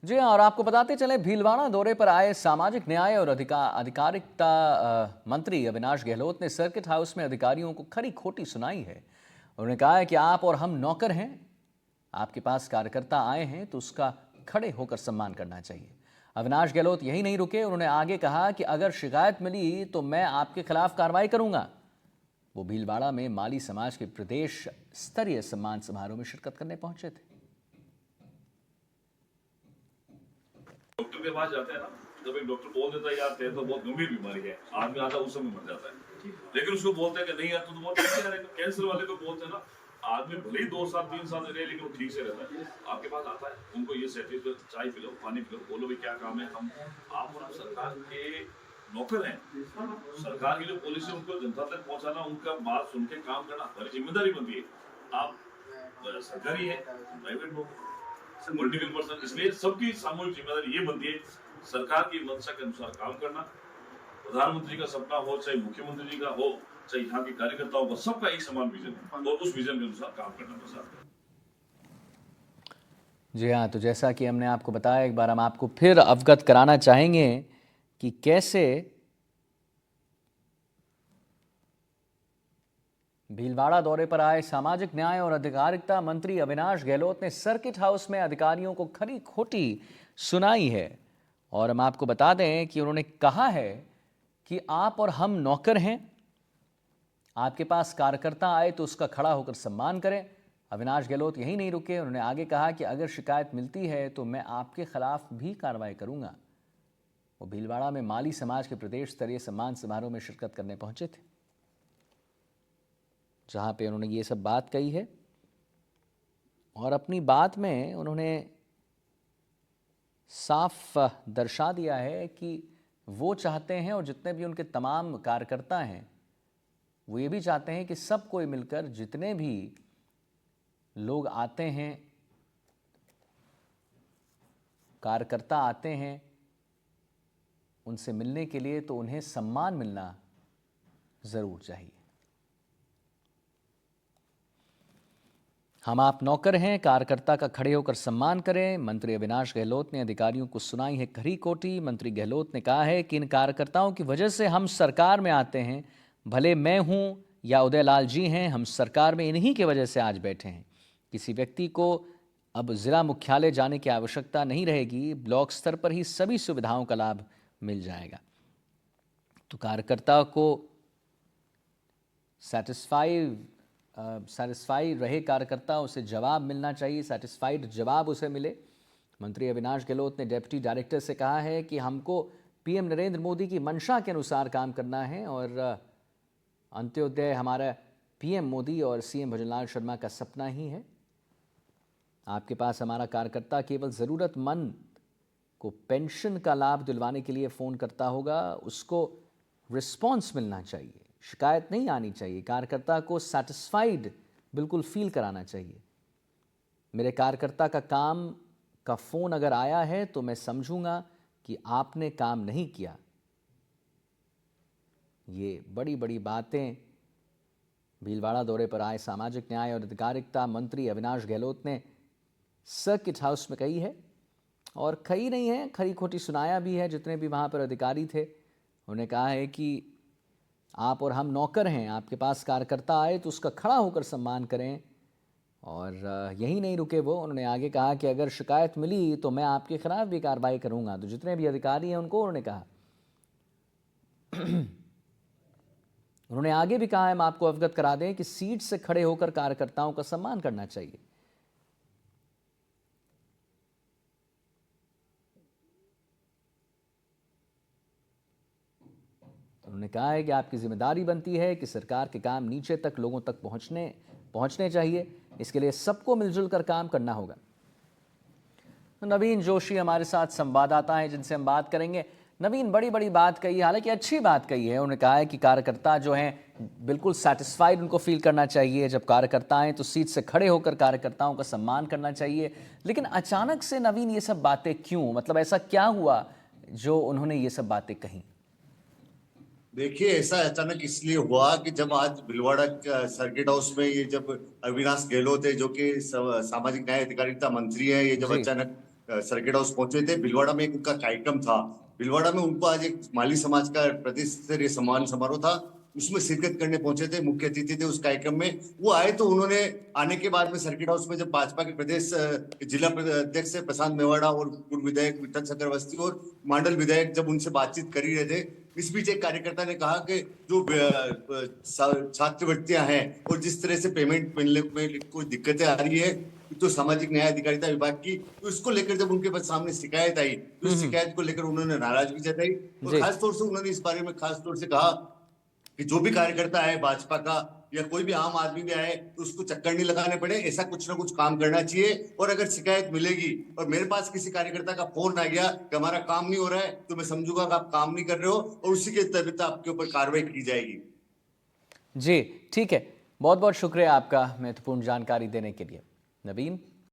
जी हाँ, और आपको बताते चले भीलवाड़ा दौरे पर आए सामाजिक न्याय और अधिकारिता मंत्री अविनाश गहलोत ने सर्किट हाउस में अधिकारियों को खरी खोटी सुनाई है। उन्होंने कहा है कि आप और हम नौकर हैं, आपके पास कार्यकर्ता आए हैं तो उसका खड़े होकर सम्मान करना चाहिए। अविनाश गहलोत यही नहीं रुके, उन्होंने आगे कहा कि अगर शिकायत मिली तो मैं आपके खिलाफ कार्रवाई करूंगा। वो भीलवाड़ा में माली समाज के प्रदेश स्तरीय सम्मान समारोह में शिरकत करने पहुंचे थे। डॉक्टर के पास जाते हैं ना, जब एक डॉक्टर बोल देता है यार तेरे तो बहुत गंभीर बीमारी है, आदमी आता है उस समय मर जाता है, लेकिन उसको बोलते हैं कि नहीं यार तू तो बहुत ठीक है। कैंसर वाले को बोलते हैं ना, आदमी भले ही 2 साल 3 साल रहे लेकिन वो ठीक से रहता है। आपके पास आता है, उनको ये सर्टिफिकेट, चाय पिलो, पानी पिलो, बोलो भाई क्या काम है, हम आप और हम सरकार के नौकर हैं। सरकार की जो पॉलिसी उनको जनता तक पहुंचाना, उनका बात सुन के काम करना हमारी जिम्मेदारी बनती है। आप सरकारी है, प्राइवेट हो, मल्टीपल पर्सन, इसलिए सबकी सामूहिक जिम्मेदारी ये बनती है सरकार की मंशा के अनुसार काम करना। प्रधानमंत्री का सपना हो, चाहे मुख्यमंत्री जी का हो, चाहे यहाँ के कार्यकर्ताओं का, सबका एक समान विजन है और उस विजन के अनुसार काम करना पड़ता है। जी हाँ, तो जैसा कि हमने आपको बताया, एक बार हम आपको फिर अवगत कराना चाहेंगे कि कैसे भीलवाड़ा दौरे पर आए सामाजिक न्याय और अधिकारिता मंत्री अविनाश गहलोत ने सर्किट हाउस में अधिकारियों को खरी खोटी सुनाई है। और हम आपको बता दें कि उन्होंने कहा है कि आप और हम नौकर हैं, आपके पास कार्यकर्ता आए तो उसका खड़ा होकर सम्मान करें। अविनाश गहलोत यही नहीं रुके, उन्होंने आगे कहा कि अगर शिकायत मिलती है तो मैं आपके खिलाफ भी कार्रवाई करूंगा। वो भीलवाड़ा में माली समाज के प्रदेश स्तरीय सम्मान समारोह में शिरकत करने पहुंचे थे, जहां पे उन्होंने ये सब बात कही है। और अपनी बात में उन्होंने साफ दर्शा दिया है कि वो चाहते हैं, और जितने भी उनके तमाम कार्यकर्ता हैं वो ये भी चाहते हैं कि सब कोई मिलकर, जितने भी लोग आते हैं, कार्यकर्ता आते हैं उनसे मिलने के लिए, तो उन्हें सम्मान मिलना ज़रूर चाहिए। हम आप नौकर हैं, कार्यकर्ता का खड़े होकर सम्मान करें। मंत्री अविनाश गहलोत ने अधिकारियों को सुनाई है खरी खोटी। मंत्री गहलोत ने कहा है कि इन कार्यकर्ताओं की वजह से हम सरकार में आते हैं, भले मैं हूं या उदयलाल जी हैं, हम सरकार में इन्हीं की वजह से आज बैठे हैं। किसी व्यक्ति को अब जिला मुख्यालय जाने की आवश्यकता नहीं रहेगी, ब्लॉक स्तर पर ही सभी सुविधाओं का लाभ मिल जाएगा। तो कार्यकर्ता को सेटिस्फाई रहे कार्यकर्ता, उसे जवाब मिलना चाहिए, सेटिस्फाइड जवाब उसे मिले। मंत्री अविनाश गहलोत ने डिप्टी डायरेक्टर से कहा है कि हमको पीएम नरेंद्र मोदी की मंशा के अनुसार काम करना है, और अंत्योदय हमारा पीएम मोदी और सीएम भजनलाल शर्मा का सपना ही है। आपके पास हमारा कार्यकर्ता केवल ज़रूरतमंद को पेंशन का लाभ दिलवाने के लिए फ़ोन करता होगा, उसको रिस्पॉन्स मिलना चाहिए, शिकायत नहीं आनी चाहिए। कार्यकर्ता को सेटिस्फाइड बिल्कुल फील कराना चाहिए। मेरे कार्यकर्ता का काम का फ़ोन अगर आया है तो मैं समझूंगा कि आपने काम नहीं किया। ये बड़ी बड़ी बातें भीलवाड़ा दौरे पर आए सामाजिक न्याय और अधिकारिता मंत्री अविनाश गहलोत ने सर्किट हाउस में कही है, और कही नहीं है, खरी खोटी सुनाया भी है। जितने भी वहाँ पर अधिकारी थे उन्होंने कहा है कि आप और हम नौकर हैं, आपके पास कार्यकर्ता आए तो उसका खड़ा होकर सम्मान करें। और यही नहीं रुके वो, उन्होंने आगे कहा कि अगर शिकायत मिली तो मैं आपके खिलाफ भी कार्रवाई करूंगा। तो जितने भी अधिकारी हैं उनको उन्होंने कहा उन्होंने आगे भी कहा, हम आपको अवगत करा दें कि सीट से खड़े होकर कार्यकर्ताओं का सम्मान करना चाहिए। उन्होंने कहा है कि आपकी जिम्मेदारी बनती है कि सरकार के काम नीचे तक, लोगों तक पहुंचने चाहिए। इसके लिए सबको मिलजुल कर काम करना होगा। नवीन जोशी हमारे साथ संवाददाता हैं जिनसे हम बात करेंगे। नवीन, बड़ी बड़ी बात कही, हालांकि अच्छी बात कही है। उन्होंने कहा है कि कार्यकर्ता जो हैं बिल्कुल सेटिस्फाइड उनको फील करना चाहिए। जब कार्यकर्ता आए तो सीट से खड़े होकर कार्यकर्ताओं का सम्मान करना चाहिए। लेकिन अचानक से नवीन ये सब बातें क्यों, मतलब ऐसा क्या हुआ जो उन्होंने ये सब बातें कही? देखिए, ऐसा अचानक इसलिए हुआ कि जब आज भीलवाड़ा सर्किट हाउस में ये जब अविनाश गहलोत है, जो कि सामाजिक न्याय अधिकारिता मंत्री है, ये जब जी। अचानक सर्किट हाउस पहुंचे थे। भीलवाड़ा में एक उनका कार्यक्रम था। भीलवाड़ा में उनको आज एक माली समाज का प्रदेश स्तरीय सम्मान समारोह था, उसमें शिरकत करने पहुंचे थे, मुख्य अतिथि थे उस कार्यक्रम में। वो आए तो उन्होंने आने के बाद में सर्किट हाउस में जब भाजपा के प्रदेश जिला अध्यक्ष प्रशांत मेवाड़ा और पूर्व विधायक विठल चक्रवर्ती और मंडल विधायक जब उनसे बातचीत कर ही रहे थे, इस बीच एक कार्यकर्ता ने कहा कि जो छात्रवृत्तियां हैं और जिस तरह से पेमेंट मिलने में कोई दिक्कतें आ रही है तो सामाजिक न्याय अधिकारिता विभाग की, तो इसको लेकर जब उनके पास सामने शिकायत आई तो इस शिकायत को लेकर उन्होंने नाराजगी जताई और जी। खासतौर से उन्होंने इस बारे में खासतौर से कहा कि जो भी कार्यकर्ता है भाजपा का या कोई भी आम आदमी भी आए तो उसको चक्कर नहीं लगाने पड़े, ऐसा कुछ ना कुछ काम करना चाहिए। और अगर शिकायत मिलेगी और मेरे पास किसी कार्यकर्ता का फोन आ गया कि हमारा काम नहीं हो रहा है, तो मैं समझूंगा कि आप काम नहीं कर रहे हो और उसी के तहत आपके ऊपर कार्रवाई की जाएगी। जी ठीक है, बहुत बहुत शुक्रिया आपका महत्वपूर्ण जानकारी देने के लिए नवीन।